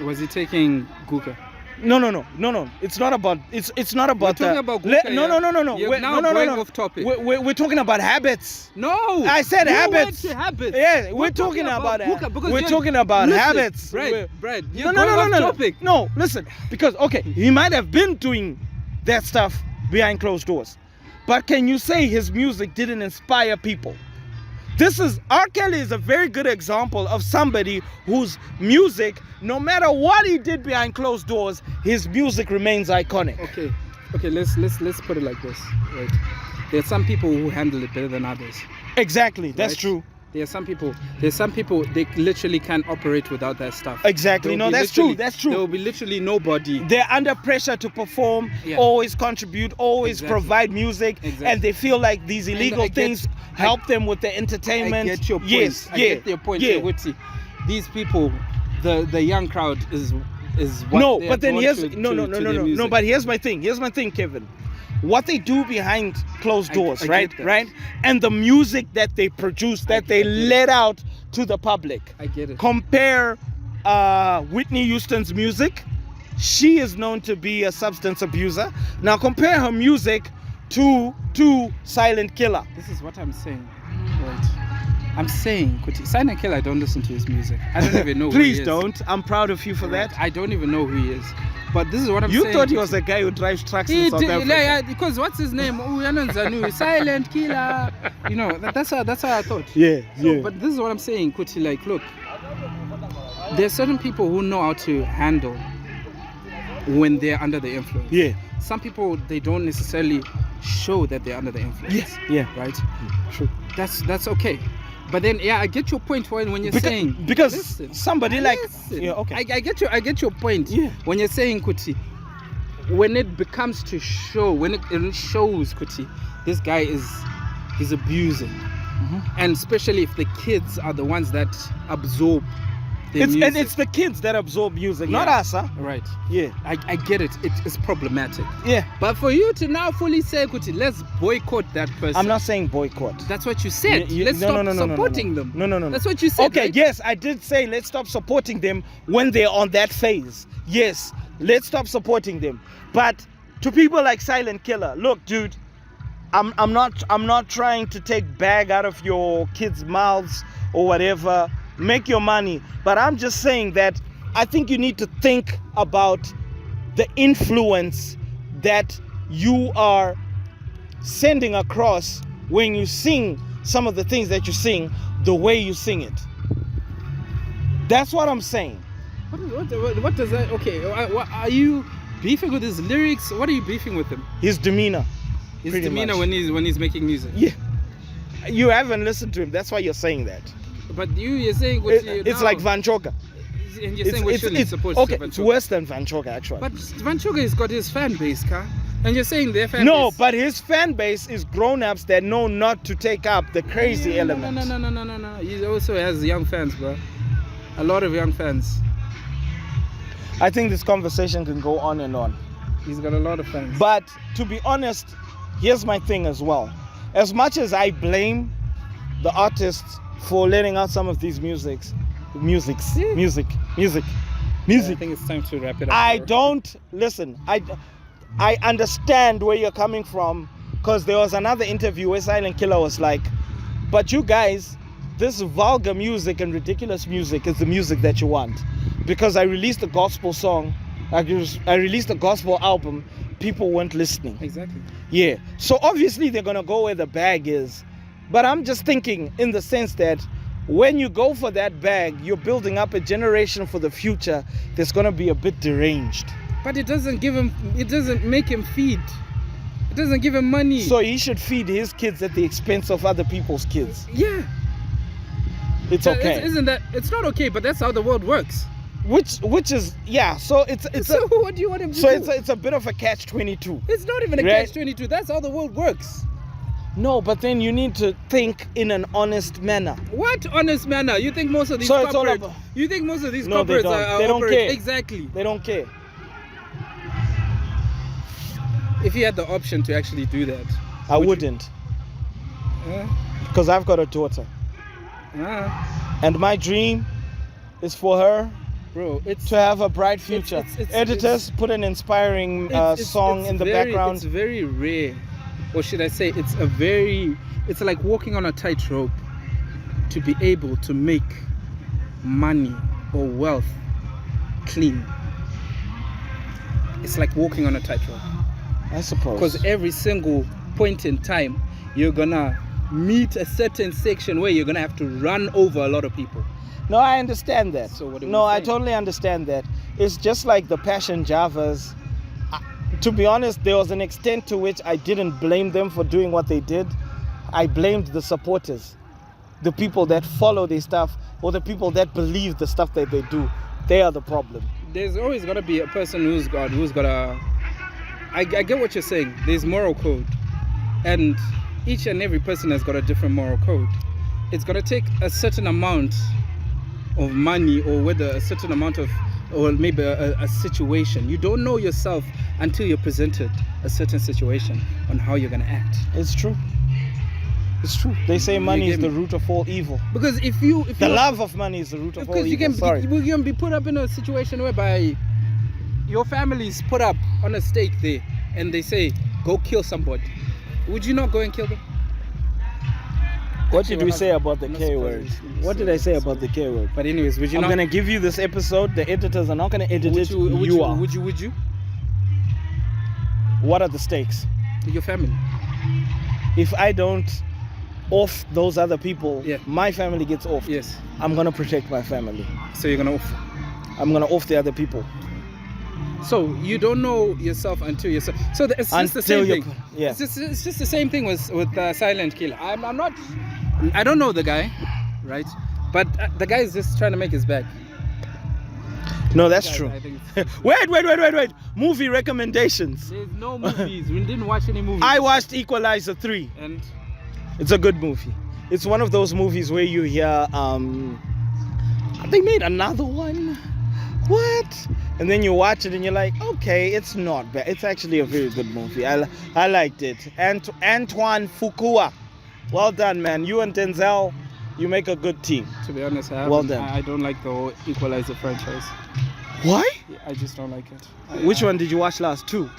Was he taking Guka? No. It's not about. It's not about. We're talking about Guka, No. You're now going off topic. We're talking about habits. No. I said you habits. Went to habits. Yeah, we're talking about Guka because we're talking about listen, habits. Brad, you're going off topic. No, listen, because okay, he might have been doing that stuff behind closed doors, but can you say his music didn't inspire people? R. Kelly is a very good example of somebody whose music, no matter what he did behind closed doors, his music remains iconic. Okay, let's put it like this. Right. There are some people who handle it better than others. Exactly, that's right? true. There's some people they literally can't operate without that stuff. Exactly. No, that's true. That's true. There will be literally nobody. They're under pressure to perform, always contribute, always provide music, and they feel like these illegal things help them with their entertainment. I get your point. Yes, I get your point. Yeah. These people, the young crowd is what no, they but then are here's drawn to no. their music. But here's my thing. Here's my thing, Kevin. What they do behind closed doors, I right? get that. Right? And the music that they produce, that they let out to the public. I get it. Compare Whitney Houston's music. She is known to be a substance abuser. Now compare her music to Silent Killer. This is what I'm saying. Right. I'm saying, Silent Killer, I don't listen to his music. I don't even know who he is. Please don't. I'm proud of you for that. I don't even know who he is. But this is what I'm saying. You thought he was a guy who drives trucks in South Africa. Yeah, because what's his name? Silent Killer. You know, that's how I thought. Yeah. But this is what I'm saying, Kuti. Like, look, there's certain people who know how to handle when they're under the influence. Yeah. Some people, they don't necessarily show that they're under the influence. Yeah. Right? True. That's okay. But then, I get your point when you're saying because somebody like okay. I get your point. Yeah. When you're saying, Kuti, when it becomes to show, when it shows, Kuti, this guy he's abusing, and especially if the kids are the ones that absorb the music. And it's the kids that absorb music, not us, huh? Right. Yeah. I get it. It's problematic. Yeah. But for you to now fully say, Kuti, let's boycott that person. I'm not saying boycott. That's what you said. Let's stop supporting them. No. That's what you said. Okay, right? yes, I did say let's stop supporting them when they're on that phase. Yes, let's stop supporting them. But to people like Silent Killer, look, dude, I'm not trying to take bag out of your kids' mouths or whatever. Make your money, but I'm just saying that I think you need to think about the influence that you are sending across when you sing some of the things that you sing, the way you sing it. That's what I'm saying. What does that? Okay, are you beefing with his lyrics? What are you beefing with him? His demeanor. His demeanor when he's making music. Yeah. You haven't listened to him. That's why you're saying that. But you're saying it's like Van Choka. And you're saying we shouldn't support okay, Van it's Choka. worse than Van Choka actually. But Van Choka has got his fan base, Ka. And you're saying their fan base. No, but his fan base is grown-ups that know not to take up the crazy element. No. He also has young fans, bro. A lot of young fans. I think this conversation can go on and on. He's got a lot of fans. But to be honest, here's my thing as well. As much as I blame the artists for letting out some of these music. I think it's time to wrap it up. I understand where you're coming from, because there was another interview where Silent Killer was like, but you guys, this vulgar music and ridiculous music is the music that you want. Because I released a gospel song, I released a gospel album, people weren't listening. Exactly. Yeah. So obviously they're going to go where the bag is. But I'm just thinking in the sense that when you go for that bag, you're building up a generation for the future that's going to be a bit deranged. But it doesn't make him feed. It doesn't give him money. So he should feed his kids at the expense of other people's kids. Yeah. It's okay. It's not okay, but that's how the world works. Which is, yeah, so so what do you want him to do? So it's a bit of a catch-22. It's not even a catch-22. That's how the world works. No, but then you need to think in an honest manner. What honest manner? You think most of these corporates... You think most of these corporates they don't care. Exactly. They don't care. If you had the option to actually do that... I wouldn't. Because I've got a daughter. And my dream is for her Bro, it's to have a bright future. it's- Editors, put an inspiring song in the It's background. very rare, or should I say, it's like walking on a tightrope to be able to make money or wealth clean. It's like walking on a tightrope. I suppose. Because every single point in time, you're gonna meet a certain section where you're gonna have to run over a lot of people. No, I understand that. So what are we No, I saying? totally understand that. It's just like the Passion Javas. To be honest, there was an extent to which I didn't blame them for doing what they did. I blamed the supporters, the people that follow their stuff, or the people that believe the stuff that they do. They are the problem. There's always gotta be a person who's got a. I get what you're saying. There's moral code, and each and every person has got a different moral code. It's gonna take a certain amount of money, or whether a certain amount of, or maybe a situation. You don't know yourself until you're presented a certain situation on how you're gonna act. It's true. It's true. They say You money is get the me? root of all evil. Because if The you love of money is the root of all because you evil. Sorry. can be put up in a situation whereby your family's put up on a stake there, and they say go kill somebody. Would you not go and kill them? What Actually, did we we're say not- about the we're not K supposed word? to What say did I say that, about the K word? But anyways, would you I'm not? gonna give you this episode. The editors are not gonna edit it. You are. Would you? What are the stakes? Your family. If I don't off those other people, Yeah. my family gets off. Yes. I'm gonna protect my family. So you're gonna off. I'm gonna off the other people. So you don't know yourself until yourself. So it's just the Until same you thing. yeah. It's just the same thing with Silent Killer. I'm not. I don't know the guy, right? But the guy is just trying to make his bag. No, that's Guys, true. I think it's- Wait. Movie recommendations. There's no movies. We didn't watch any movies. I watched Equalizer 3. And It's a good movie. It's one of those movies where you hear they made another one. What? And then you watch it and you're like, okay, it's not bad. It's actually a very good movie. I liked it. Antoine Fuqua. Well done, man. You and Denzel, you make a good team. to be honest, Well done. I don't like the whole Equalizer franchise. Why? I just don't like it. Which one did you watch last? 2?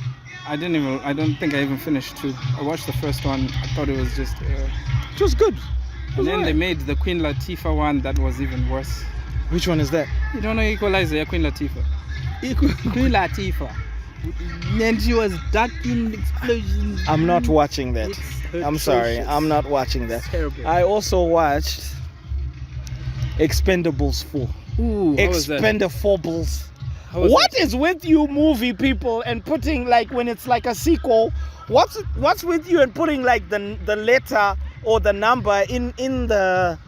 I don't think I even finished 2. I watched the first one. I thought it was just. It was good. And then they made the Queen Latifah one that was even worse. Which one is that? You don't know Equalizer, yeah, Queen Latifah. Queen Latifah. And she was ducking explosions. I'm not watching that. It's I'm sorry. atrocious. I'm not watching that. It's terrible. I also watched Expendables 4. Ooh, how was that? Expendables. How was What that? is with you movie people and putting like when it's like a sequel? What's with you and putting like the letter or the number in the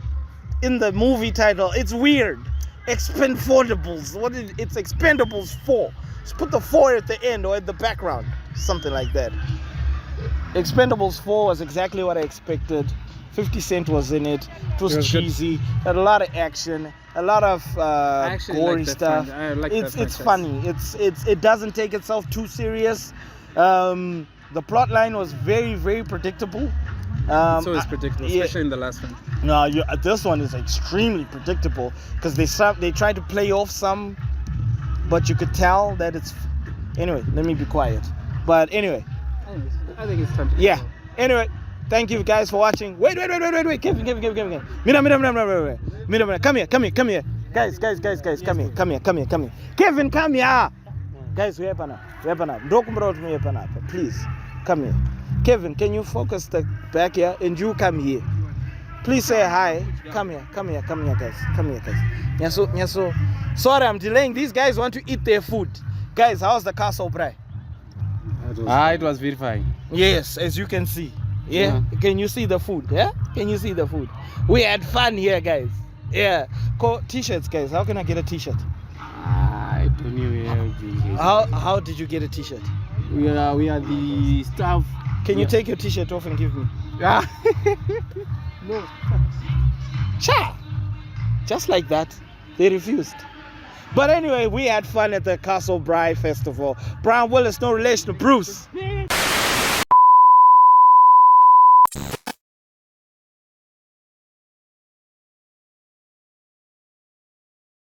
movie title? It's weird. Expendables. It's Expendables 4. Just put the 4 at the end or at the background, something like that. Expendables 4 was exactly what I expected. 50 Cent was in it. It was It was good. cheesy. Had a lot of action, a lot of actually gory like that stuff. I like It's that funny. It doesn't take itself too serious. The plot line was very, very predictable. It's always predictable, yeah. especially in the last one. No, this one is extremely predictable because they try to play off some, but you could tell that it's. Anyway, let me be quiet. But anyway, Anyways, I think it's time to yeah. Anyway, thank you guys for watching. Wait. Kevin. Mira. Come here. Guys, come here. Kevin, come here. Guys, we happen up. Please, come here. Kevin, can you focus the back here and you come here? Please say hi. Come here, guys. Nyaso. Sorry, I'm delaying. These guys want to eat their food. Guys, how's the Castle Braai? It was very fine. Yes, as you can see. Yeah? Can you see the food? Yeah? Can you see the food? We had fun here, guys. Yeah. T-shirts, guys. How can I get a t-shirt? I don't know. How did you get a t-shirt? We are the staff. Can you take your t-shirt off and give me? Yeah. No. Cha! Just like that. They refused. But anyway, we had fun at the Castle Braai Festival. Brian Willis, no relation to Bruce.